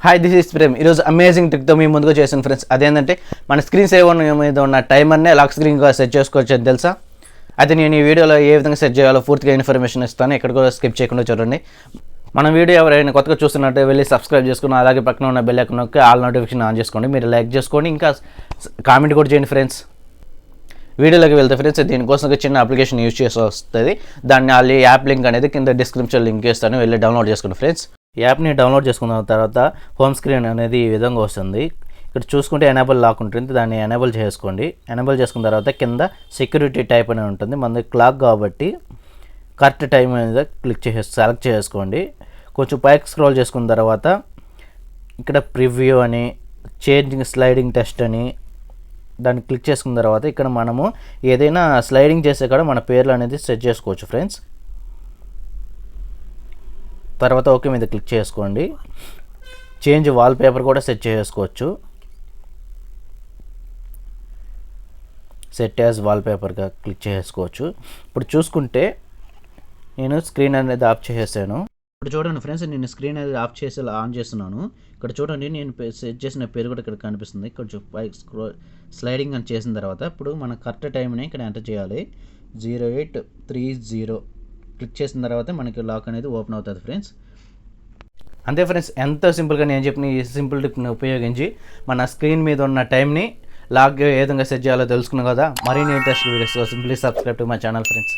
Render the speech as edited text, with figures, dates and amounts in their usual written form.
Hi this is Prem. ఈరోజు amazing ట్రిక్తో మీ ముందుగా చేసాను ఫ్రెండ్స్. అదేంటంటే మన స్క్రీన్ సేవ్ మీద ఉన్న టైమర్నే లాక్ స్క్రీన్గా సెట్ చేసుకోవచ్చు అని తెలుసా? అయితే నేను ఈ వీడియోలో ఏ విధంగా సెట్ చేయాలో పూర్తిగా ఇన్ఫర్మేషన్ ఇస్తాను. ఎక్కడ కూడా స్కిప్ చేయకుండా చూడండి. మన వీడియో ఎవరైనా కొత్తగా చూస్తున్నట్టు వెళ్ళి సబ్స్క్రైబ్ చేసుకుని అలాగే పక్కన ఉన్న బెల్ ఐకాన్ నొక్కి ఆల్ నోటిఫికేషన్ ఆన్ చేసుకోండి. మీరు లైక్ చేసుకోండి, ఇంకా కామెంట్ కూడా చేయండి ఫ్రెండ్స్. వీడియోలోకి వెళ్తే ఫ్రెండ్స్, దీనికోసం ఒక చిన్న అప్లికేషన్ యూజ్ చేసి వస్తుంది. దాన్ని ఆ యాప్ లింక్ అనేది కింద డిస్క్రిప్షన్ లింక్ ఇస్తాను, వెళ్ళి డౌన్లోడ్ చేసుకోండి ఫ్రెండ్స్. యాప్ని డౌన్లోడ్ చేసుకున్న తర్వాత హోమ్ స్క్రీన్ అనేది ఈ విధంగా వస్తుంది. ఇక్కడ చూసుకుంటే ఎనేబుల్ లాక్ ఉంటుంది, దాన్ని ఎనేబుల్ చేసుకోండి. ఎనేబుల్ చేసుకున్న తర్వాత కింద సెక్యూరిటీ టైప్ అనేది ఉంటుంది. మనది క్లాక్ కాబట్టి కరెక్ట్ టైం మీద సెలెక్ట్ చేసుకోండి. కొంచెం పైకి స్క్రోల్ చేసుకున్న తర్వాత ఇక్కడ ప్రివ్యూ అని, చేంజింగ్ స్లైడింగ్ టెస్ట్ అని దాన్ని క్లిక్ చేసుకున్న తర్వాత ఇక్కడ మనము ఏదైనా స్లైడింగ్ చేసే కాడ మన పేర్లు అనేది సెట్ చేసుకోవచ్చు ఫ్రెండ్స్. తర్వాత ఓకే మీద క్లిక్ చేసుకోండి. చేంజ్ వాల్ పేపర్ కూడా సెట్ చేసుకోవచ్చు. సెట్ యాజ్ వాల్ పేపర్గా క్లిక్ చేసుకోవచ్చు. ఇప్పుడు చూసుకుంటే నేను స్క్రీన్ అనేది ఆఫ్ చేసేసాను. ఇప్పుడు చూడండి ఫ్రెండ్స్, నేను స్క్రీన్ అనేది ఆఫ్ చేసి ఆన్ చేస్తున్నాను. ఇక్కడ చూడండి, నేను సెట్ చేసిన పేరు కూడా ఇక్కడ కనిపిస్తుంది. కొంచెం పైకి స్లైడింగ్ అని చేసిన తర్వాత ఇప్పుడు మన కరెక్ట్ టైంని ఇక్కడ ఎంటర్ చేయాలి. 0830 క్లిక్ చేసిన తర్వాత మనకి లాక్ అనేది ఓపెన్ అవుతుంది ఫ్రెండ్స్. అంతే ఫ్రెండ్స్, ఎంత సింపుల్గా నేను చెప్పిన ఈ సింపుల్ టిప్ని ఉపయోగించి మన స్క్రీన్ మీద ఉన్న టైంని లాక్ ఏ విధంగా సెట్ చేయాలో తెలుసుకున్నాం కదా. మరిన్ని ఇంట్రెస్ట్ వీడియోస్ కోసం please subscribe to my channel friends.